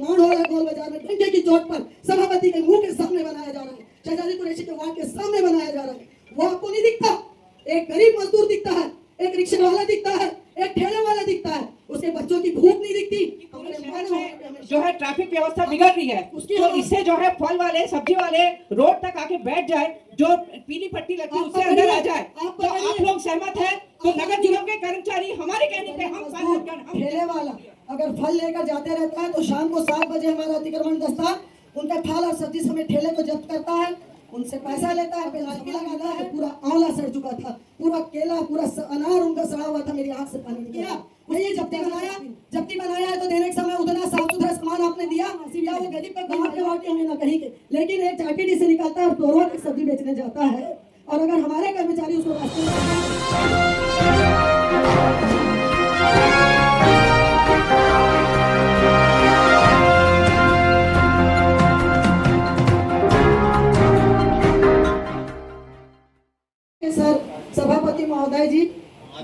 निर्माण हो रहा है गोल बाजार में डंके की चोट पर, सभापति के मुंह के सामने बनाया जा रहा है, शहजादी कुरैशी के वार्ड के सामने बनाया जा रहा है, वो आपको नहीं दिखता? एक गरीब मजदूर दिखता है, एक रिक्शा वाला दिखता है, एक ठेले वाला दिखता है, उसके बच्चों की भूख नहीं दिखती। जो है ट्रैफिक व्यवस्था बिगड़ रही है, तो इससे जो है फल वाले सब्जी वाले रोड तक आके बैठ जाए, जो पीली पट्टी लगती है उससे अंदर आ जाए। तो आप लोग सहमत है? तो नगर निगम के कर्मचारी हमारे कहने पे हम ठेले वाला अगर फल लेकर जाते रहता है तो शाम को 7 बजे हमारा अतिक्रमण दस्ता उनका फल और सब्जी समेत ठेले को जब्त करता है, उनसे पैसा लेता है, पेनाल्टी लगाता है। पूरा आंवला सड़ चुका था, पूरा केला, पूरा अनार उनका सड़ा हुआ था, मेरी आंख से पानी निकला। ये जब्ती बनाया है तो देने के समय उतना साफ सुथरा सामान आपने दिया या वो गरीब पर गांव के वाटे होंगे ना कहीं के, लेकिन एक चाटीडी से निकालता है और तोरवा तक सब्जी बेचने जाता है। और अगर हमारे कर्मचारी उसको सर सभापति महोदय जी,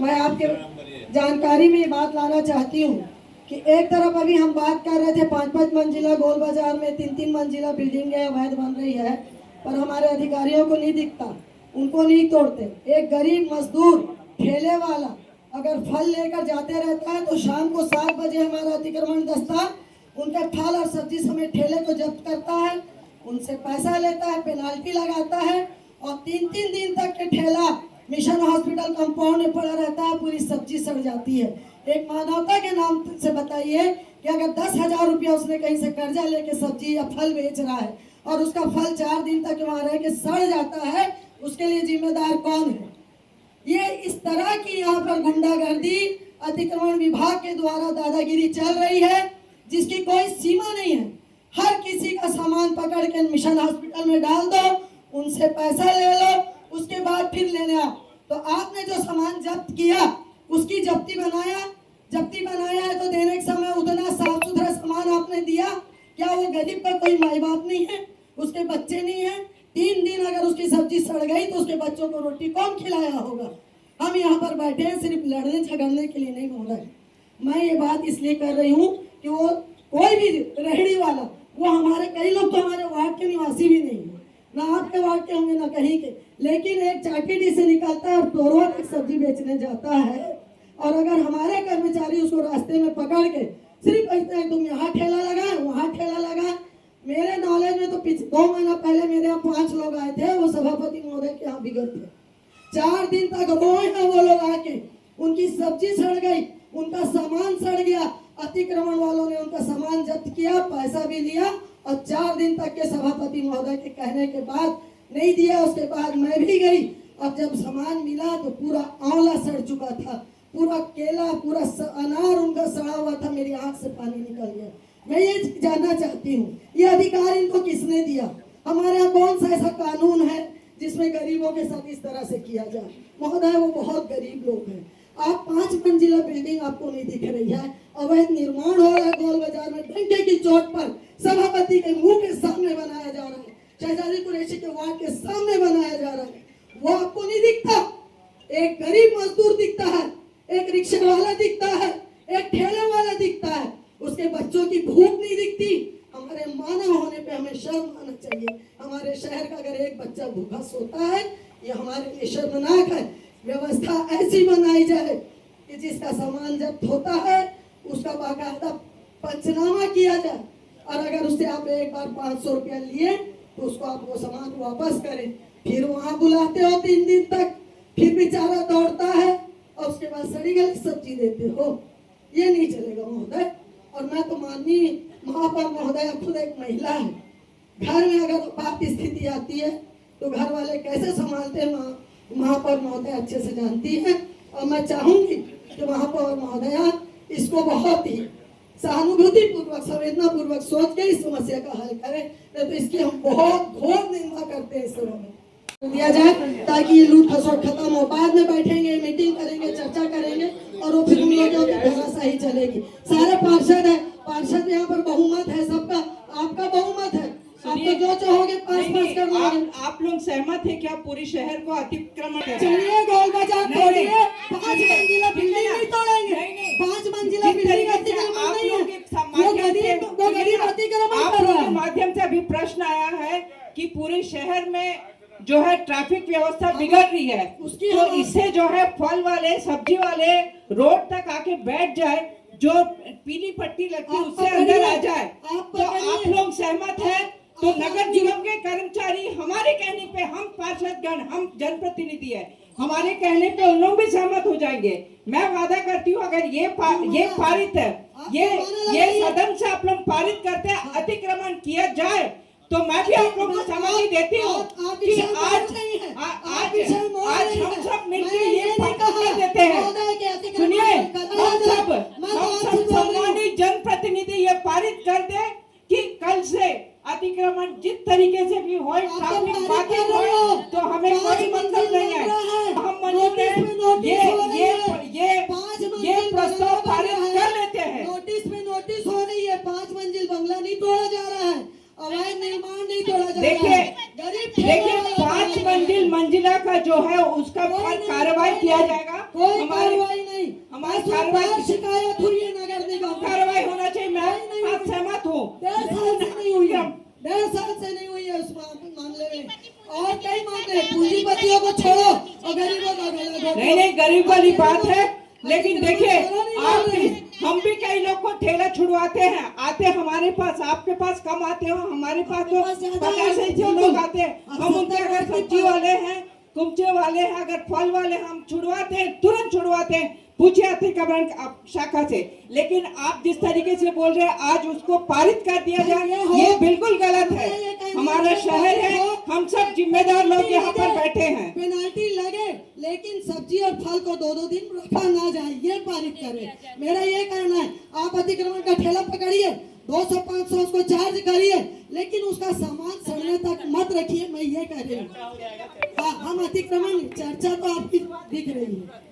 मैं आपके जानकारी में ये बात लाना चाहती हूँ कि एक तरफ अभी हम बात कर रहे थे 5-5 मंजिला गोल बाजार में 3-3 मंजिला बिल्डिंग अवैध बन रही है, पर हमारे अधिकारियों को नहीं दिखता, उनको नहीं तोड़ते। एक गरीब मजदूर ठेले वाला अगर फल लेकर जाते रहता है तो शाम को 7 बजे हमारा अतिक्रमण दस्ता उनके फल और सब्जी समेत ठेले को जब्त करता है, उनसे पैसा लेता है, पेनाल्टी लगाता है और 3-3 दिन तक के ठेला मिशन हॉस्पिटल कंपाउंड में पड़ा रहता है, पूरी सब्जी सड़ जाती है। एक मानवता के नाम से बताइए कि अगर 10,000 रुपया उसने कहीं से कर्जा लेके सब्जी या फल बेच रहा है और उसका फल 4 दिन तक वहाँ रह के सड़ जाता है, उसके लिए जिम्मेदार कौन है? ये इस तरह की यहाँ पर गुंडागर्दी अतिक्रमण विभाग के द्वारा दादागिरी चल रही है, जिसकी कोई सीमा नहीं है। हर किसी का सामान पकड़ के मिशन हॉस्पिटल में डाल दो, उनसे पैसा ले लो, उसके बाद फिर लेने आओ। तो आपने जो सामान जब्त किया उसकी जब्ती बनाया है तो देने के समय उतना साफ सुथरा सामान आपने दिया? क्या वो गरीब का कोई माई बाप नहीं है, उसके बच्चे नहीं है? 3 दिन अगर उसकी सब्जी सड़ गई तो उसके बच्चों को रोटी कौन खिलाया होगा? हम यहाँ पर बैठे हैं सिर्फ लड़ने झगड़ने के लिए नहीं बोल रहे। मैं ये बात इसलिए कर रही हूँ कि वो कोई भी रेहड़ी वाला, वो हमारे कई लोग तो हमारे वार्ड के निवासी भी नहीं है, ना आपके वार्ड के होंगे ना कहीं के, लेकिन एक चाटीडी से निकालता है और तोरवा तक सब्जी बेचने जाता है। और अगर हमारे कर्मचारी उसको रास्ते में पकड़ के सिर्फ ऐसा तुम यहाँ ठेला लगा वहाँ ठेला लगा, मेरे नॉलेज में तो 2 महीना पहले मेरे यहाँ 5 लोग आए थे, वो सभापति महोदय के यहाँ बिगड़ थे। 4 दिन तक रोए हैं वो लोग आके, उनकी सब्जी सड़ गई, उनका सामान सड़ गया, अतिक्रमण वालों ने उनका सामान जब्त किया, पैसा भी लिया और 4 दिन तक के सभापति महोदय के कहने के बाद नहीं दिया। उसके बाद मैं भी गई, अब जब सामान मिला तो पूरा आंवला सड़ चुका था, पूरा केला, पूरा अनार उनका सड़ा हुआ था, मेरी आंख से पानी निकल गया। मैं ये जानना चाहती हूँ, ये अधिकार इनको किसने दिया? हमारे यहाँ कौन सा ऐसा कानून है जिसमें गरीबों के साथ इस तरह से किया जाए? महोदय, वो बहुत गरीब लोग हैं। आप 5 मंजिला बिल्डिंग आपको नहीं दिख रही है, अवैध निर्माण हो रहा है गोल बाजार में डंके की चोट पर, सभापति के मुंह के सामने बनाया जा रहा है, शहजादी कुरैशी के वार्ड के सामने बनाया जा रहा है, वो आपको नहीं दिखता? एक गरीब मजदूर दिखता है, एक रिक्शा वाला दिखता है, एक ठेले वाला दिखता है, उसके बच्चों की भूख नहीं दिखती। हमारे मानव होने पे हमें शर्म आना चाहिए। हमारे शहर का अगर एक बच्चा भूखा सोता है, ये हमारे लिए शर्मनाक है। व्यवस्था ऐसी बनाई जाए कि जिसका सामान जब्त होता है उसका बाकायदा पंचनामा किया जाए, और अगर उससे आप एक बार 500 रुपया लिए तो उसको आप वो सामान वापस करें। फिर वहाँ बुलाते हो 3 दिन तक, फिर बेचारा दौड़ता है और उसके बाद सड़ी गली सब्जी देते हो। ये नहीं चलेगा महोदय। और मैं तो माननीय महापौर महोदय खुद एक महिला है, घर में अगर आपात स्थिति आती है तो घर वाले कैसे संभालते हैं महापौर महोदय अच्छे से जानती है। और मैं चाहूंगी कि महापौर महोदया इसको बहुत ही सहानुभूति पूर्वक, संवेदना पूर्वक सोच के इस समस्या का हल करें, नहीं तो इसकी हम बहुत घोर निंदा करते हैं। इस समय में दिया जाए ताकि ये लूट खसोट खत्म हो। बाद में बैठेंगे, मीटिंग करेंगे, चर्चा करेंगे और वो फिर उन लोगों की धराशायी चलेगी। सारे पार्षद है, पार्षद यहाँ पर बहुमत है सबका, आपका बहुमत है, आप तो जो चाहोगे पास कर लोगे। आप लोग सहमत है क्या पूरे शहर को अतिक्रमण? चलिए गोल बाजार तोड़िए, 5 मंजिला बिल्डिंग नहीं तोड़ेंगे, 5 मंजिला बिल्डिंग अतिक्रमण नहीं है। वो गरीब अभी प्रश्न आया है कि पूरे शहर में जो है ट्रैफिक व्यवस्था बिगड़ रही है, तो इससे जो है फल वाले सब्जी वाले रोड तक आके बैठ जाए, जो पीली पट्टी लगती है उससे अंदर आ जाए, तो आप लोग सहमत हैं? तो नगर निगम के कर्मचारी हमारे कहने पे, हम पार्षदगण, हम जनप्रतिनिधि है, हमारे कहने पे उन लोग भी सहमत हो जाएंगे। मैं वादा करती हूँ अगर ये पारित है, ये सदन से आप लोग पारित करते हैं, अतिक्रमण किया जाए, तो मैं भी आप लोगों को सहमति देती हूँ कि आज हम सब मिलकर ये कर देते हैं। सुनिए, हम सब सम्मानित जनप्रतिनिधि ये पारित कर दे कि कल से अतिक्रमण जिस तरीके से भी हो, ट्रैफिक बाधित हो, तो हमें कोई मतलब नहीं है। हम मंजूर ये प्रस्ताव पारित कर लेते हैं। नोटिस में नोटिस हो रही है, 5 मंजिल बंगला नहीं तोड़ा जा रहा है, अवैध निर्माण नहीं तोड़ा जा रहा है। देखिए 5 मंजिला का जो है उसका कार्रवाई किया जाएगा। कोई कार्रवाई नहीं, हमारी कार्रवाई शिकायत हुई है नगर निगम, कार्रवाई होना चाहिए। मैं सहमत हूँ। 1.5 साल से नहीं हुई है, 1.5 साल से नहीं हुई है उस मामले में। और कई मामले, पूंजीपतियों को छोड़ो और गरीबों का नहीं, गरीब वाली बात है, लेकिन देखिए हम भी कई लोग को ठेला छुड़वाते हैं, आते हमारे पास, आपके पास कम आते हो, हमारे पास तो 50 लोग आते हैं। हम उनके अगर सब्जी वाले हैं, कुमचे वाले हैं, अगर फल वाले, हम छुड़वाते हैं, तुरंत छुड़वाते हैं, पूछे अतिक्रमण शाखा से। लेकिन आप जिस तरीके से बोल रहे हैं आज उसको पारित कर दिया जाए, ये बिल्कुल गलत है। हमारा शहर है, हम सब जिम्मेदार लोग यहाँ पर बैठे हैं। पेनाल्टी लगे, लेकिन सब्जी और फल को 2-2 दिन रखा ना जाए, ये पारित करे। मेरा ये कहना है, आप अतिक्रमण का ठेला पकड़िए, 200-500 उसको चार्ज करिए, लेकिन उसका सामान सड़ने तक मत रखिए। मैं ये कह रही हूँ, हाँ, हम अतिक्रमण चर्चा तो आपकी दिख रही है।